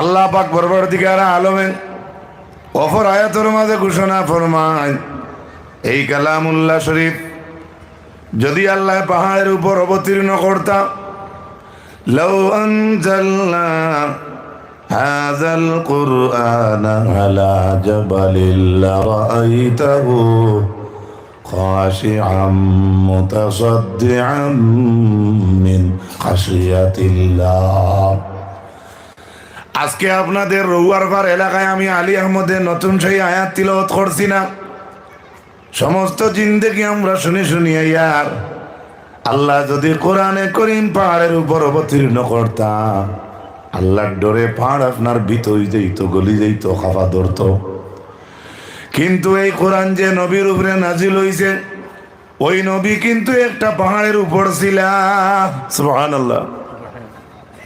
আল্লাহ পাক পরবর্তীকার আলমে অপর আয়াতের মাঝে ঘোষণা ফরমায়, এই কালামুল্লাহ শরীফ যদি আল্লাহ পাহাড়ের উপর অবতীর্ণ করতাম, লাউ আনজালনা হাযাল কুরআনা আলা জাবালিন লারাআইতাহু খাশিআম মুতাসাদ্দিআম মিন খাশিয়াতিল্লাহ। আজকে আপনাদের রৌয়ারপাড় এলাকায় আমি আলী আহমদের নতুন সেই আয়াত তিলাওয়াত করছি না? সমস্ত জিন্দেগি আমরা শুনি শুনি ইয়ার আল্লাহ যদি কোরআনে করিম পাহাড়ের উপর অবতীর্ণ করতাম, আল্লাহর ডরে পাহাড় আপনার ভিতর যেত, গলি যেত, খাফা ধরত। কিন্তু এই কোরআন যে নবীর উপরে নাজিল হইছে, ওই নবী কিন্তু একটা পাহাড়ের উপর ছিল। সুবহানাল্লাহ।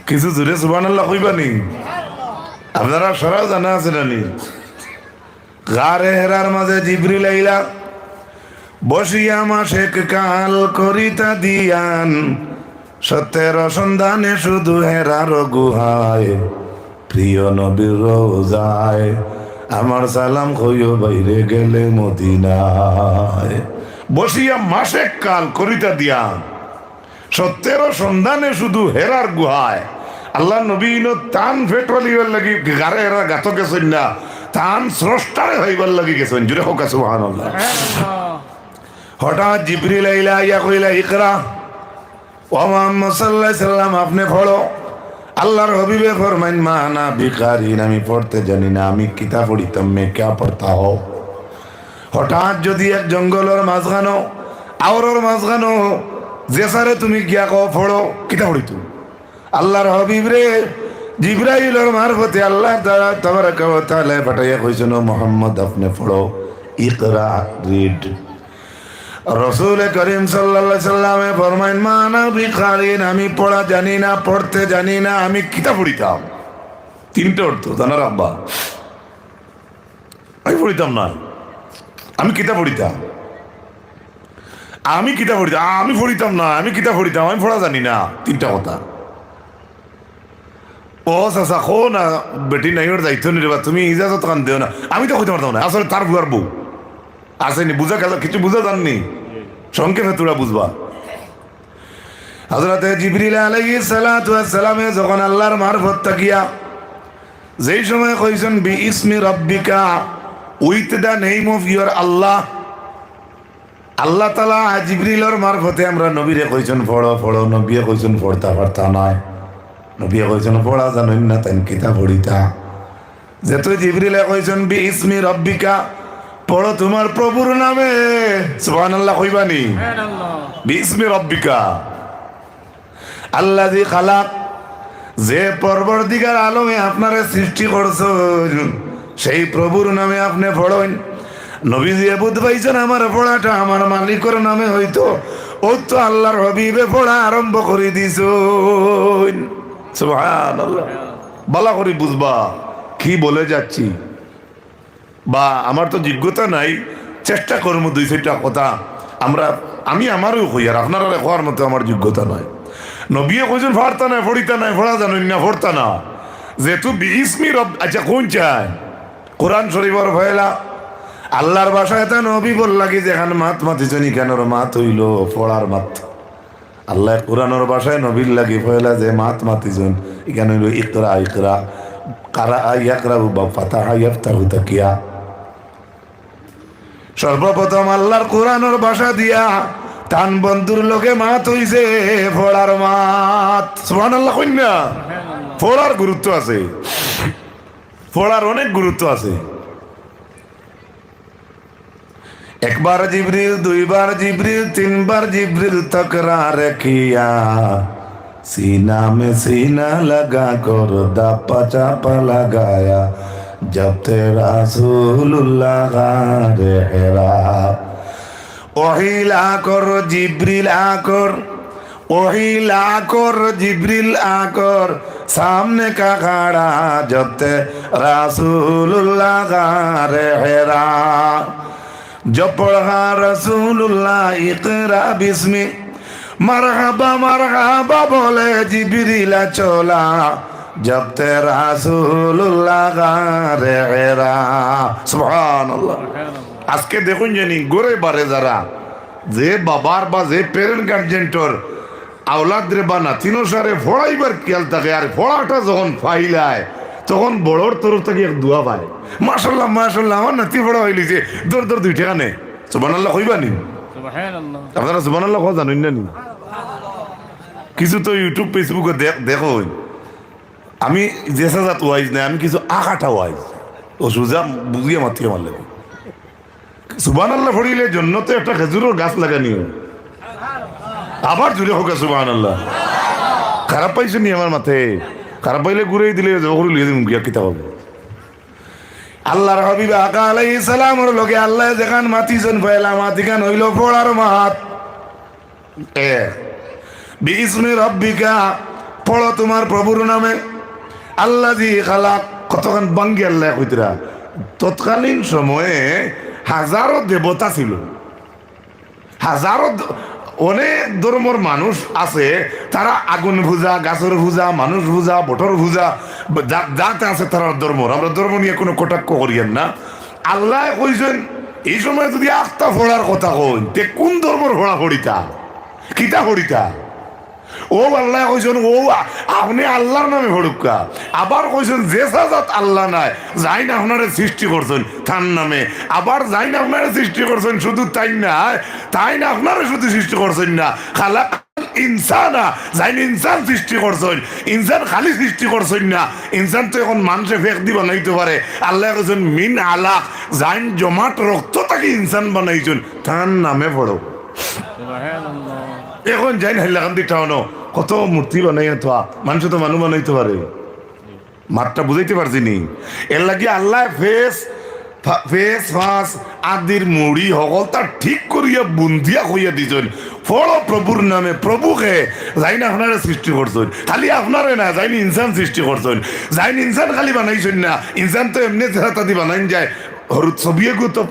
কিছু জোরে সুবহানাল্লাহ কইবানি? আপনারা সরাও জানা আছে নানি? গারে হেরার মাঝে জিবরিল আইলা বসিয়া মাসেক কাল করিতা দিয়ান, সত্যের সন্ধানে শুধু হেরার গুহায়, প্রিয় নবীর রোজায় আমার সালাম কইও বাইরে গেলে মদিনায়। বসিয়া মাসেক কাল করিতা দিয়ান, সত্যের সন্ধানে শুধু হেরার গুহায়। আল্লাহ নবী তান ফেটলিবার লাগি গারে হেরা গাত গেছেন না, তান স্রষ্টারে হইবার লাগি গেছেন। জুড়ে হোক সুবহানাল্লাহ। হঠাৎ জিবরিল আইলা ইয়া কইলা ইকরা, ও মুহাম্মদ সাল্লাল্লাহু আলাইহি সাল্লাম আপনি পড়ো। আল্লাহর হাবিবে ফরমাইন, মা না বিকারিন, আমি পড়তে জানি না, আমি কিতাব পড়িতাম, মে ক্যা পড়তা হো। হঠাৎ যদি এক জঙ্গলের মাঝখানো আওরের মাঝখানো যে সারে তুমি গিয়া কো পড়ো, কিতাব পড়িতো। আল্লাহর হাবিব রে জিবরাইলের মারফতে আল্লাহ তাআলা তাবারাকা ওয়া তাআলা পাঠাইয়া কইছেন, মুহাম্মদ আপনি পড়ো, ইকরা, রিড। রাসূল করিম সাল্লাল্লাহু আলাইহি সাল্লামে ফরমাইন, মা না বিকারিন, আমি পড়া জানি না, পড়তে জানি না, আমি কিতাব পড়িতাম। তিনটা অর্থ জানার আব্বা, আমি পড়িতাম না, আমি কিতাব পড়িতাম। আমি কিতাব পড়িতাম, আমি পড়িতাম না, আমি কিতাব পড়িতাম, আমি পড়া জানি না। তিনটা কথা। ও চাচা খো না বেটি নাই ওর দায়িত্ব নিবা, তুমি ইজাজত কান দেও না, আমি তো কইতে পারতাম না। আসলে তার বুয়ার বউ আসেনি, বুঝা গেল, কিছু বুঝা জাননি, সংক্ষেপে তোরা বুঝবা। হযরতে জিবরিল আলাইহিস সালাতু ওয়াস সালামে যখন আল্লাহর মারফত তাকিয়া যেই সময় কইছেন বি ইসমি রাব্বিকা, with the name of your Allah, আল্লাহ তাআলা জিবরিলের মারফতে আমরা নবীরে কইছেন পড়ো পড়ো, নবীয়ে কইছেন পড়তা পারতা নয়, নবীয়ে কইছেন পড়া জানেন না, তাই কিতাব পড়িতা। যেহেতু জিবরিলে কইছেন বি ইসমি রাব্বিকা, পড়ো তোমার প্রভুর নামে, সুবহানাল্লাহ কইবানি? বি ইসমি রাব্বিকা আল্লাযী খালাক, যে পরবর্তীকার আলমে আপনারে সৃষ্টি করছেন, সেই প্রভুর নামে আপনি পড়েন। নবীজি বুঝ পাইছেন আমার পড়াটা আমার মালিকের নামে হইতো, ও তো আল্লাহর হাবিবে পড়া আরম্ভ করে দিছেন। সুবহানাল্লাহ। ভালো করে বুঝবা কি বলে যাচ্ছি, বা আমার তো যোগ্যতা নাই, চেষ্টা করবো দুই চারটা কথা আমি আমারও কই, আর আপনারা হওয়ার মতো আমার যোগ্যতা নয়। নবীয়ে কইছেন পড়তা নাই, পড়িতা নাই, পড়া জানেন না, পড়তা না। যেহেতু বিস্মি রব, আচ্ছা কোন চায় কোরআন শরীফের ভয়লা আল্লাহর বাসায় তা নবী বললা কি যেখানে মাত মাতিছেন এখানের মাত হইল পড়ার মাত। আল্লাহ কোরআনের বাসায় নবীর লাগি ভয়লা যে মাত মাতিছেন এখানে হইল ইকরা, ইকরা কারা ইয়াকরাউ বা ফাতাহা ইয়াফতাহু তাকিয়া। সর্বপ্রথম আল্লাহর কোরআনের ভাষা দিয়া টান বন্ধুর লোকে মাত হইছে পড়ার মাত। সুবহানাল্লাহ কইনা? পড়ার গুরুত্ব আছে, পড়ার অনেক গুরুত্ব আছে। একবার জিবরিল, দুইবার জিবরিল, তিনবার জিবরিল তকরার কিয়া, सीना में सीना लगा कर दापा चापा लगाया, जब तेरा रसूलुल्लाह रे हेरा। ओहिला कर जिब्रिल आकर, ओहिला कर जिब्रिल आकर, सामने का खड़ा जब तेरा रसूलुल्लाह रे हेरा। जब पढ़ा रसूलुल्लाह इकरा बिस्मी মারহাবা মারহাবা বলে জিবরিল চলা, জবতে রাসূলুল্লাহ গারেরা সুবহানাল্লাহ। আজকে দেখুন জানি গরে বারে যারা যে বাবার বা যে প্যারেন্ট গার্জেন্টর আওলাদরে বা নাতিনো সারে ফড়াইবার খেয়াল থাকে, আর ফড়াটা যখন ফাইলায় তখন বড়র তরফ থেকে এক দোয়া পায়, মাশাল্লাহ মাশাল্লাহ আমার নাতি ফড়া হইলিছে, দর দর 2 টাকা নে, সুবহানাল্লাহ কইবা নি? সুবহানাল্লাহ। আপনারা সুবহানাল্লাহ কও জানেন না নি? কিছু তো ইউটিউব ফেসবুকে দেখো, আমি যে সাজাত ওয়াইজ নাই, আমি কিছু আকাটা ওয়াইজ ও সুজা বুঝিয়ে মাতিয়ে আমার লাগে। সুবহানাল্লাহ ফড়িলে জন্য তো একটা খেজুরের গাছ লাগানি, আবার জুড়ে হোক সুবহানাল্লাহ। খারাপ পাইছো নি আমার মাথে? খারাপ পাইলে ঘুরেই দিলে জহর লিয়ে দিন গিয়া কিতা হবে। আল্লাহর হাবিব আকা আলাইহিস সালামের লগে আল্লাহ যেখান মাতিছেন পয়লা মাতিখান হইল পড়ার মাত। বিইসমি রাব্বিকা, পড়ো তোমার প্রভুর নামে, আল্লাযী খালাক। কতক্ষণ বাঙ্গি আল্লাহ কইতরা। তৎকালীন সময়ে হাজারো দেবতা ছিল, হাজারো অনেক ধর্মের মানুষ আছে, তারা আগুন পূজা, গাছের পূজা, মানুষ পূজা, বটর পূজা যাতে আছে তারা ধর্ম। আমরা ধর্ম নিয়ে কোনো কটাক্ষ করিয়েন না। আল্লাহ কইছেন এই সময় যদি আখতা ফোড়ার কথা কই, তে কোন ধর্মের ফোড়া ফড়িতা কিতা ফড়িতা? ও আল্লাহ কইছেন ও আপনি আল্লাহর নামে ফড়ুকা। আবার কইছেন যে সাজাত আল্লাহ নাই, যাই না আপনারে সৃষ্টি করছেন তার নামে। আবার যাই না আপনারে সৃষ্টি করছেন শুধু তাই না, তাই না আপনারা শুধু সৃষ্টি করছেন না, খালাক ইনসানা, যাই না ইনসান সৃষ্টি করছেন। ইনসান খালি সৃষ্টি করছেন না, ইনসান তো এখন মানুষে ফেক দি বানাইতে পারে। আল্লাহ কইছেন মিন আলাক, যাইন জমাট রক্ত তাকে ইনসান বানাইছেন, তার নামে পড়ো। এখন যাই না হাইলাকান্দি টাউন কত মূর্তি বানাইয়া থা, মানুষ তো মানুষ বানাইতে পারে। মাঠটা বুঝাইতে পারছি নি? এর লাগে আল্লাহ ফেস ফাঁস আদির মুড়ি হকল তার ঠিক করিয়া বুন্দিয়া হইয়া দিছেন। ফলো প্রভুর নামে, প্রভুকে যাই না আপনারা সৃষ্টি করছেন, খালি আপনারে না, যাইনি ইনসান সৃষ্টি করছেন। যাইনি ইনসান খালি বানাইছেন না, ইনসান তো এমনি তাদি বানাইন যায়। হরুদ ছবিয়ে তো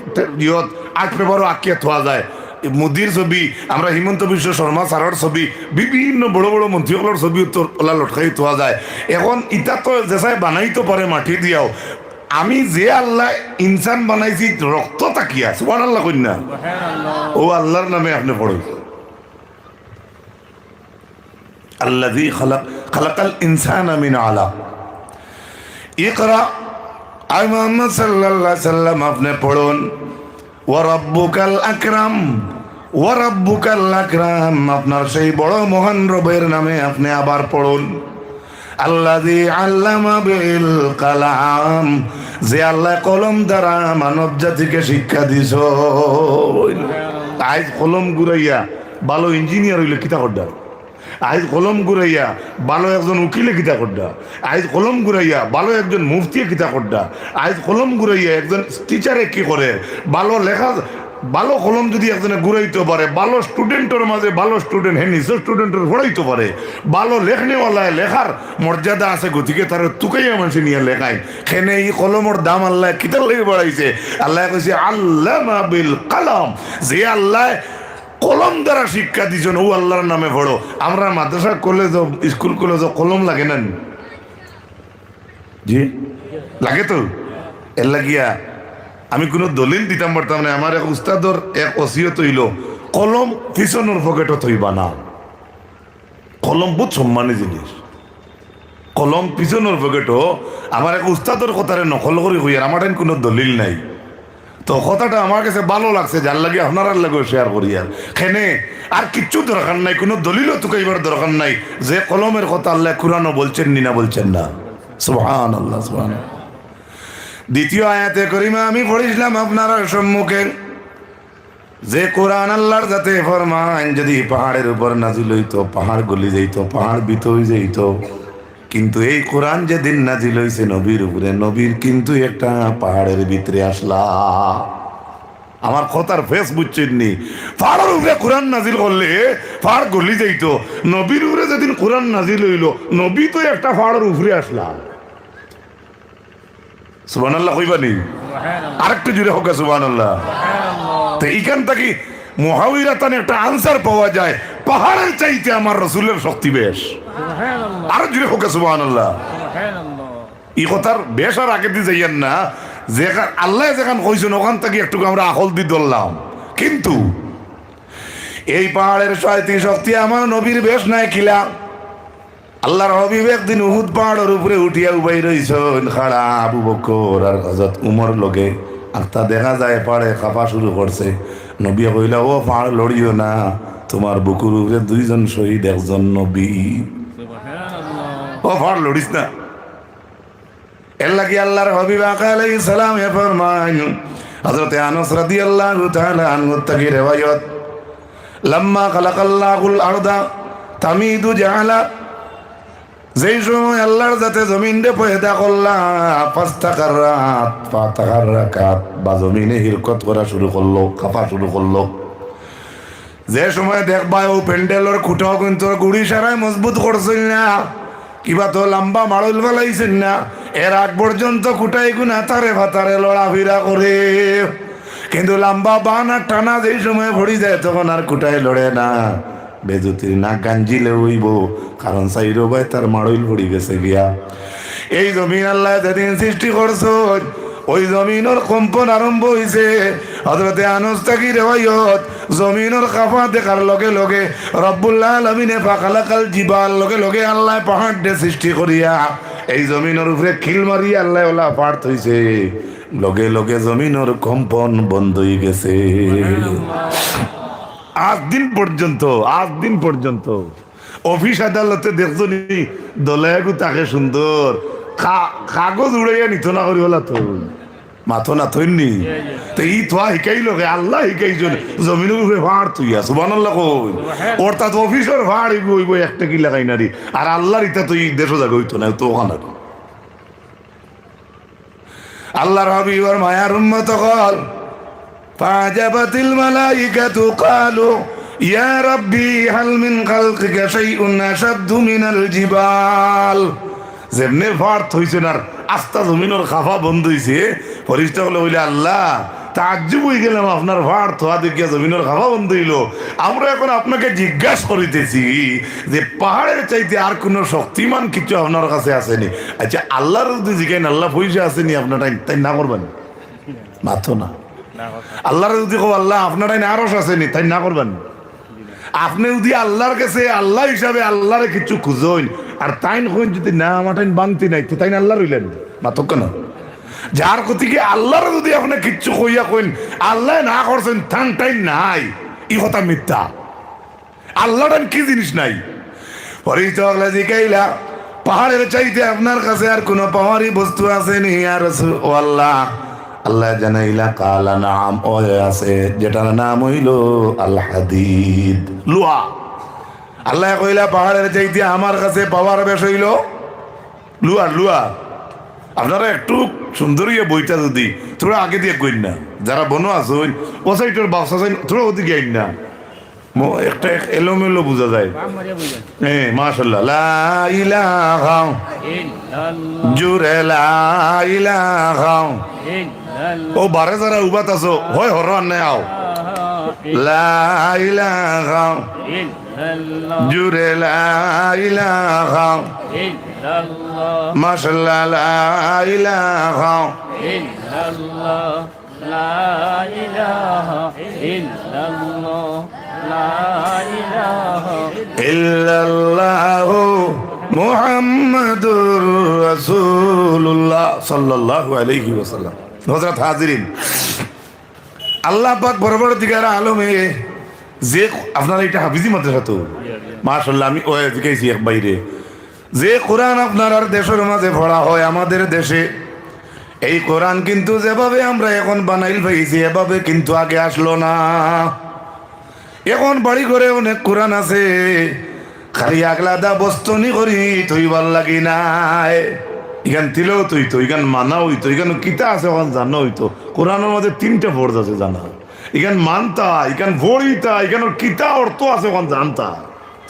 ইয়ত 8 পেপারও আঁকিয়া থোয়া যায়। মোদির ছবি, আমরা হিমন্ত বিশ্ব শর্মা স্যারের ছবি, বিভিন্ন বড় বড় মন্ত্রীগুলোর ছবি ওলা লটকাই থোয়া যায়। এখন ইটা তো যেসাই বানাইতে পারে মাটি দিয়াও, আমি যে আল্লাহ ইনসান বানাইছি রক্ত তাকিয়া, সুবহানাল্লাহ কইনা, ও আল্লাহর নামে আপনি পড়েন। আল্লাযী খালাকাল ইনসানা মিন আলাক। ইকরা, আয় মুহাম্মদ সাল্লাল্লাহু আলাইহি সাল্লাম আপনি পড়ুন। ওয়া রাব্বুকাল আকরাম, ওয়া রাব্বুকাল আকরাম, আপনার সেই বড় মহান রবের নামে আপনি আবার পড়ুন। আল্লাযী আল্লামা বিল কালাম, যে আল্লাহ কলম দ্বারা মানব জাতিকে শিক্ষা দিছ। আজ কলম ঘুরাইয়া ভালো ইঞ্জিনিয়ার হইলে কিতা করডা, আজ কলম ঘুরাইয়া ভালো একজন উকিলে কিতা করডা, আজ কলম ঘুরাইয়া ভালো একজন মুফতিয়ে কিতা করডা, আজ কলম ঘুরাইয়া একজন টিচারে কি করে ভালো লেখা। ভালো কলম যদি একজনে ঘুরাইতে পারে, ভালো স্টুডেন্টের মাঝে ভালো স্টুডেন্ট হ্যাঁ নিজের স্টুডেন্টের পড়াইতে পারে, ভালো লেখনেওয়ালায় লেখার মর্যাদা আছে, গতিকে তার তুকাইয়া মানুষ নিয়ে লেখায়। খেনে এই কলমের দাম আল্লাহ কিতার লেগে বাড়াইছে। আল্লাহ কইছে আল্লামা বিল কালাম, যে আল্লাহ কলম দ্বারা শিক্ষা দিছেন ও আল্লাহর নামে পড়ো। আমরা মাদ্রাসা কলেজ স্কুল কলেজ কলম লাগে না জি লাগে তো, এর লাগিয়া আমি কোনো দলিল দিতাম পারতাম না। আমার এক উস্তাদর এক ওসিয়ত হইল, কলম পিছনের পকেটও থইবা না। কলম বহুত সম্মানী জিনিস, কলম পিছনের পকেটও। আমার এক উস্তাদর কথারে নকল করি হই, আর আমার কোনো দলিল নাই। তো কথাটা আমার কাছে ভালো লাগছে, যার লাগে আপনার লাগে শেয়ার করি। আর খেনে আর কিচ্ছু দরকার নাই, কোনো দলিলও তুকাইবার দরকার নাই, যে কলমের কথা আল্লাহ কুরআনও বলছেন নি না বলছেন না। সুবহানাল্লাহ সুবহানাল্লাহ। দ্বিতীয় আয়াতে করিমা আমি পড়িছিলাম আপনার সম্মুখে, যে কোরআন আল্লাহর যাতে ফরমান যদি পাহাড়ের উপর নাজিল হইতো, পাহাড় গলি যাইতো, পাহাড় বিত হয়ে যাইতো। কিন্তু এই কোরআন যেদিন নাজিল হয়েছে নবীর উপরে, নবীর কিন্তু একটা পাহাড়ের ভিতরে আসলা। আমার কথার ফেস বুঝছেন নি? পাহাড়ের উপরে কোরআন নাজিল করলে পাহাড় গলি যাইতো, নবীর উপরে যেদিন কোরআন নাজিল হইল, নবী তো একটা পাহাড়ের উপরে আসলা। সুবহানাল্লাহ কইবানি? আরেকটু জুড়ে হোক সুবহানাল্লাহ। তো এইখান থেকে মুহাওয়িরাতান একটা আনসার পাওয়া যায়, পাহাড়ের চাইতে আমার রাসূলের শক্তি বেশ। আরো জুড়ে হোক সুবহানাল্লাহ। ই কথার বেশ আর আগে দিয়ে যাইয়েন না, যে আল্লাহ যেখান কইছেন ওখান থেকে একটু আমরা আকল দিয়ে ধরলাম। কিন্তু এই পাহাড়ের শক্তি আমার নবীর বেশ নাই খিলা। আল্লাহর হাবিব একদিন উহুদ পাহাড়ের উপরে উঠিয়া উবাই রইছেন খাড়া আবু বকর আর হযরত উমর লগে। আর তা দেখা যায় পাহাড়ে কাঁপা শুরু করছে। নবী কইলা, ও পাহাড় লড়িও না, তোমার বুকুর উপরে দুইজন শহীদ, একজন নবী। ও পাহাড় লড়িস না। এর লাগি আল্লাহর হাবিব আলাইহিস সালাম এ ফরমান, হযরত আনাস রাদিয়াল্লাহু তাআলা আনহু থেকে রিওয়ায়াত, লাম্মা খালাকাল্লাহুল আরদা তামিদু জাআলা, যেই সময় আল্লাহর যাতে জমিন রে পয়দা করলা, ফাস্তাকাররাত বা জমিনে হিরকত করা শুরু করলো, কাঁপা শুরু করলো। যে সময় দেখবা ও প্যান্ডেলের খুঁটাও কিন্তু গুড়ি সারাই মজবুত করছিল না, কিবা তো লম্বা মাড়ল ফেলাইছেন না, এর আগ পর্যন্ত খুঁটাই গুনা তারে ভাতারে লড়াফিরা করে। কিন্তু লম্বা বানা টানা যেই সময় ভরি যায় তখন আর খুঁটাই লড়ে না, বেজুতির না গাঞ্জিলে হইব, কারণ সাইরো ভাই তার মাড়ইল পড়ি গেছে গিয়া। এই জমিন আল্লাহ যেদিন সৃষ্টি করছো ওই জমিনের কম্পন আরম্ভ হয়েছে। হযরতে আনাস থেকে রিওয়ায়াত, জমিনের কাঁপা দেখার লগে লগে রব্বুল আলামিনে ফাখালাকাল জিবাল, লগে লগে আল্লাহ পাহাড় দিয়ে সৃষ্টি করিয়া এই জমিনের উপরে খিল মারিয়া আল্লাহ ওলা পাহাড় থইছে, লগে লগে জমিনের কম্পন বন্ধ হয়ে গেছে। আজ দিন পর্যন্ত অফিস আদালতে দেখছো নি দলায়াগু তাকে সুন্দর কাগজ উড়াইয়া নিত না করি বলা তো মাথো না থইনি তো ই থা শিকাইল আল্লাহ শিকাইছেন জমিনের উপরে ভাড় তুইয়া সুবহানাল্লাহ কই অর্থাৎ অফিসের ভাড় হইব একটা কি লাগাই নারি, আর আল্লাহর ইটা তো দেড়শো জায়গা হইতো না তো ওখানে। আল্লাহর হাবিবের মায়ার উম্মত কল, ফাজাবাতিল মালাইকাতু ক্বালু ইয়া রাব্বি হাল মিন খালকিকা শাইউন আশাদ্দু মিনাল জিবাল। যেমনে ভাড় থইছেন আর আস্তা জমিনের খাফা বন্ধ হইছে, ফরিস্তা বলে বলে আল্লাহ তাজ্জুব হয়ে গেলাম, আপনার ভাড় থোয়া দেখিয়া জমিনের খাফা বন্ধ হইল। আমরা এখন আপনাকে জিজ্ঞাসা করিতেছি যে পাহাড়ের চাইতে আর কোন শক্তিমান কিছু আপনার কাছে আসেনি? আচ্ছা আল্লাহর যদি জিজ্ঞাসা আল্লাহ পয়সা আসেনি আপনার তাই না করবেন? মাথো না। আল্লাহর যদি কো আল্লাহ আপনার আরশ আসেনি তাই না করবেন? আপনি যদি আল্লাহর কাছে আল্লাহ হিসাবে আল্লাহরে কিছু খুঁজেন আর তাইন কইন যদি না আমার টাইন বাংতি নাই তাই না আল্লাহ রইলেন মাতক কেন? যার কতিকে আল্লাহর যদি আপনি কিচ্ছু কইয়া কইন আল্লাহ না করছেন থান টাইন নাই, ই কথা মিথ্যা। আল্লাহ টাইন কি জিনিস নাই। পরিচয় জিকাইলা পাহাড়ের চাইতে আপনার কাছে আর কোন পাহাড়ি বস্তু আসেনি? আর ও আল্লাহ, আল্লাহ জানাইলা কালা নাম ও আছে, যেটার নাম হইল আল হাদিদ, লোহা। আল্লাহ কইলা পাহাড়ের চাইতে আমার কাছে পাওয়ার বেশ হইল লোহা। আপনারা একটু সুন্দরী বইটা যদি তোরা আগে দিয়ে কইন না, যারা বনো আসুন ও সাইটের বাসা চাই তোরা ওদিকে আইন না, একটা এলোমেলো বোঝা যায়। হ্যাঁ মাশাআল্লাহ, লা ইলাহা জুরে লা ইলাহা। ও বারে যারা উবাত আছো হয় হরান নাই আও, লা ইলাহা জুরে লা ইলাহা মাশাআল্লাহ, লা ইলাহা ইল্লাল্লাহ, লা ইলাহা ইল্লাল্লাহ, লা ইলাহা ইল্লাল্লাহ মুহাম্মাদুর রাসূলুল্লাহ সাল্লাল্লাহু আলাইহি ওয়াসাল্লাম। হযরত হাজিরিন, আল্লাহ পাক বরাবর দিগার আলমে যে আপনার এটা হাফিজি মাদ্রাসা তো মাশাআল্লাহ, আমি ওই দিকেছি এক বাইরে যে কোরআন আপনার আর দেশের মাঝে পড়া হয় আমাদের দেশে, এই কোরআন কিন্তু যেভাবে আমরা এখন বানাইল পাইছি এভাবে কিন্তু আগে আসলো না। এখন বাড়ি ঘরে অনেক কোরআন আছে, খালি আগলাদা বস্তনি করি তুই ভাল লাগি নাই, ইখান তিলেও তুই তো ইখান মানা হইতো, এখানে কিতা আছে ওখান জানা হইতো। কোরআনের মধ্যে 3টা ফর্জ আছে জানা, ইখান মানতা, ইখান ভরিতা, ইখানের কিতা অর্থ আছে ওখান জানতা।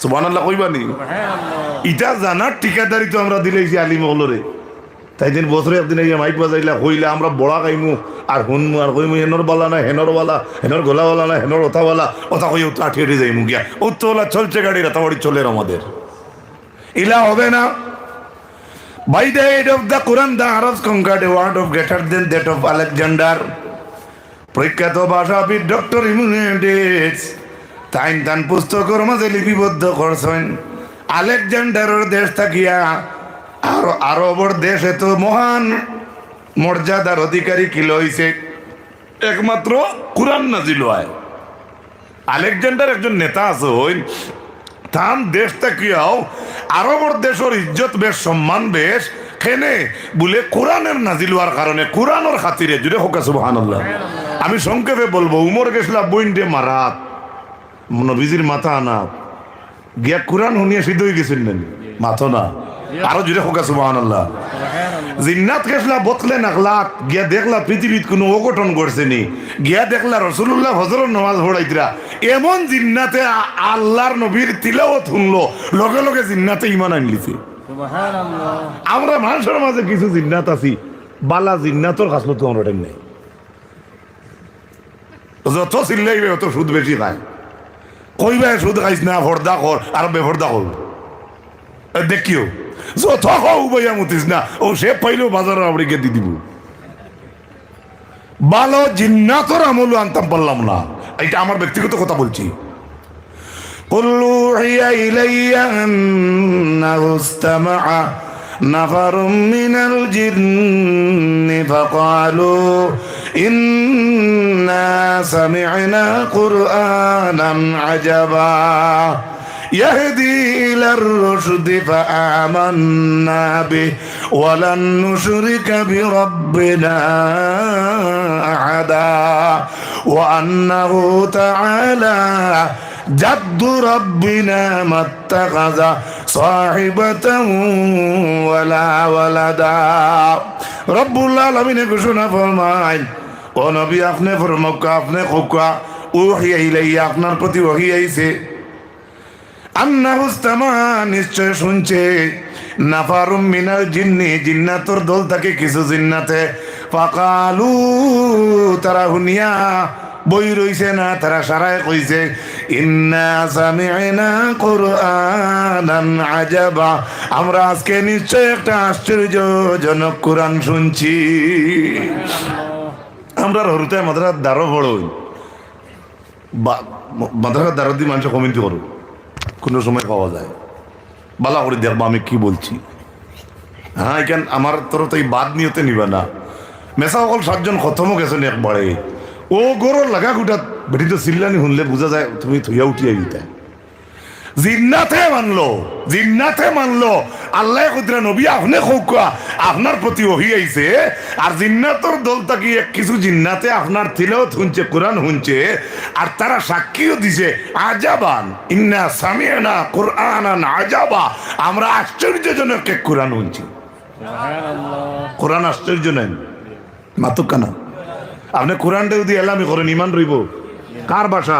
সুবহানাল্লাহ কইবানি ইটা জানার ঠিকাদারি তো আমরা দিলেছি আলিম হলরে। তাই দিন বছরে একদিন এই মাইক বাজাইলা হইলে আমরা বড়া খাইমু আর শুনমু আর কইমু হেনর বালা না হেনর বালা, হেনর গোলাওয়ালা না হেনর ওথাওয়ালা, ওথা কই আঠিয়ে যাইমু গিয়া উত্তরওয়ালা চলছে গাড়ি রাতাবাড়ি চলে আমাদের। ইলা হবে না। By the aid of the Quran, the Arabs conquered a world of greater than that of Alexander. প্রখ্যাত ভাষাবিদ ডক্টর ইউনাইটেডস তাইন তান পুস্তকের মাঝে লিপিবদ্ধ করছেন আলেকজান্ডারের দেশ থাকিয়া আর আরবর দেশ এত মহান মর্যাদার অধিকারী কি লইছে একমাত্র কুরআন নাজিল হয়। আলেকজান্ডার একজন নেতা আছে হইন তান দেশ থাকিয়াও আরবর দেশের ইজ্জত বেশ সম্মান বেশ কেনে বলে কোরআনের নাজিল হওয়ার কারণে কোরআনের খাতিরে জুড়ে হোক সুবহানাল্লাহ। আমি সংক্ষেপে বলবো উমর গেছিলা বইন্ডে মারাত নবীজির মাথা আনা গিয়া কোরআন শুনিয়ে সিদ্ধ হয়ে গেছিলেন মাথা না আরো জুড়ে হোক সুবহানাল্লাহ। জিন্নাত গেছিলা বতলে নাকলাত গিয়া দেখলা পৃথিবীত কোনো অঘটন ঘটছে নি গিয়া দেখলা রাসূলুল্লাহ ফজরের নামাজ পড়াইতরা এমন জিন্নাতে আল্লাহর নবীর তিলাওয়াত শুনলো লগে লগে জিন্নাতে ঈমান আনলিছে। আমরা মানুষের মাঝে কিছু জিন্নাত আছি বালা জিন্নাতর কাছলো তো আমরা নেই যত চিল্লাইবে অত সুদ বেশি খায় কইবে সুদ খাইস না ভর্দা কর আর বেভর্দা কর দেখিও যত খাও বইয়া মুতিস না ও সে পাইলেও বাজারের আবড়িকে দিয়ে দিব ভালো জিন্নাতর আমল আনতাম পারলাম না এটা আমার ব্যক্তিগত কথা বলছি। قل أوحي إلي أنه استمع نفر من الجن فقالوا إنا سمعنا قرآنا عجبا يهدي إلى الرشد فآمنا به ولن نشرك بربنا أحدا وأنه تعالى جد ربنا ما اتخذ صاحبة ولا ولدا। রব্বুল আলামিন ঘোষণা ফরমায় ও নবী আপনি ফরমাক্কা আপনি কোকা ওহিয়া ইলাইয়া আপনার প্রতি ওহী আইছে আন্নাহু ইসতামা নিশ্চয় শুনছে নাফারুম মিনাল জিন্নি জিন্নাতর দল থাকে কিছু জিন্নাতে ফাকালু তারা হুনিয়া বই রইছে না তারা সারায় কইছে ইন্না সামি'না কুরআনান আজাবা আমরা আজকে নিশ্চয় একটা আশ্চর্যজনক কোরআন শুনছি। আমরা হরুতে মাদ্রাসার দ্বারও পড়ই মাদ্রাসার দ্বারও দিয়ে মানুষ কমেন্ট করো কোনো সময় পাওয়া যায় বালা করে দেখবো আমি কি বলছি। হ্যাঁ এখান আমার তরফ এই বাদ নিয়তে নিবে না মেসা অকল 7 জন খতমও গেছেন একবারে ও গরর লাগা গুটাত বেটি তো চিল্লানি শুনলে বোঝা যায় তুমি থইয়া উঠিয়া দিতে জিন্নাতে মানলো আল্লাহ কুদরা নবী আপনি খোকা আপনার প্রতি ওহী আইছে আর জিন্নাতর দল তাকি কিছু জিন্নাতে আপনার তিলাওয়াত শুনছে কোরআন শুনছে আর তারা সাক্ষীও দিছে আজাবান ইন্না সামি'না কুরআনান আজাবা আমরা আশ্চর্যজনক এক কোরআন শুনছি। কোরআন আশ্চর্য নেন মাতুক কানা আপনি কোরআনটা যদি এলামি করেন ইমান রইব কার বাসা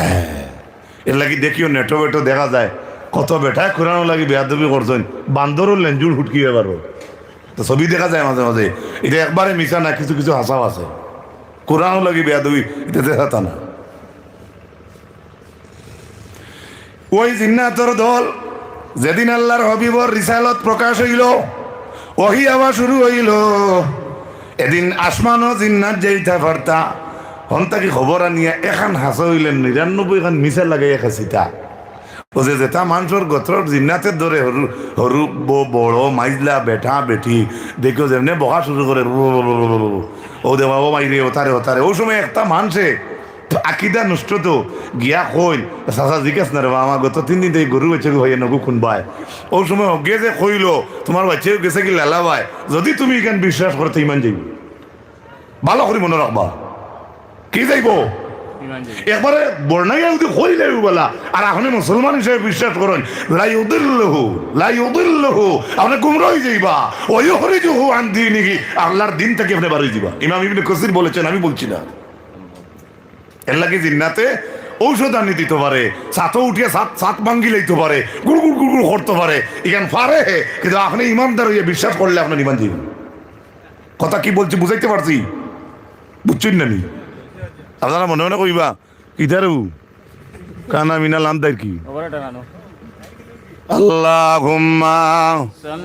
হ্যাঁ এর লাগি দেখিও নেটো বেটো দেখা যায় কত বেটায় কোরআনও লাগি বেয়াদবি করছেন বান্দরও লেঞ্জুর হুটকি এবারও তো ছবি দেখা যায় মাঝে মাঝে এটা একবারে মিশা না কিছু কিছু হাসাও আছে কোরআনও লাগি বেয়াদবি এটা দেখা তা না। ওই জিন্নাতর দল যেদিন আল্লাহর হবিবর রিসালত প্রকাশ হইল ওহী আওয়া শুরু হইল এদিন আসমানও জিন্নাত যাইতা পারতা হন্তাকি খবর আনিয়া এখান হাসা হইলেন 99 খান মিশা লাগাই একাশিটা ও যে যেটা মানুষের গোত্রর জিন্নাতের ধরে হরু হরু বড় মাইজলা বেটা বেটি দেখো যেমনি বকা শুরু করে ও দেবা ও মাইরে ওতারে ও সময় একটা মানুষে আকিদা নষ্ট তো গিয়া কইল চাচা জিজ্ঞাস না রে আমার গত 3 দিন গরু বেচে হইয়া নগু খুনবাই ও সময় অজ্ঞে যে কইল তোমার বাচ্চাও গেছে কি লালাবাই যদি তুমি এখান বিশ্বাস করতে ইমান যাইব ভালো করে মনে রাখবা কি যাইব একবারে বর্ণাইয়া যদি কইলে বলা আর আপনি মুসলমান হিসেবে বিশ্বাস করেন লাইউদিল্লাহু আপনি গুমরাহ হয়ে যাইবা ওয়ুখরিজুহু আন দীনিহি আল্লাহর দিন থেকে আপনি বার হয়ে যাবা। ইমাম ইবনে কাসির বলেছেন আমি বলছি না এর লাগে জিন্নাতে ঔষধ আনি দিতে পারে ছাতও উঠিয়ে ছাত ভাঙ্গি লইতে পারে গুড় গুড় গুড় গুড় করতে পারে এখান পারে কিন্তু আপনি ইমানদার হইয়া বিশ্বাস করলে আপনার ইমান দিবেন। কথা কি বলছি বুঝাইতে পারছি বুঝছেন না নি আপনারা মনে মনে কইবা ইধারু কানা মিনা লাম কি আল্লাহুম্মা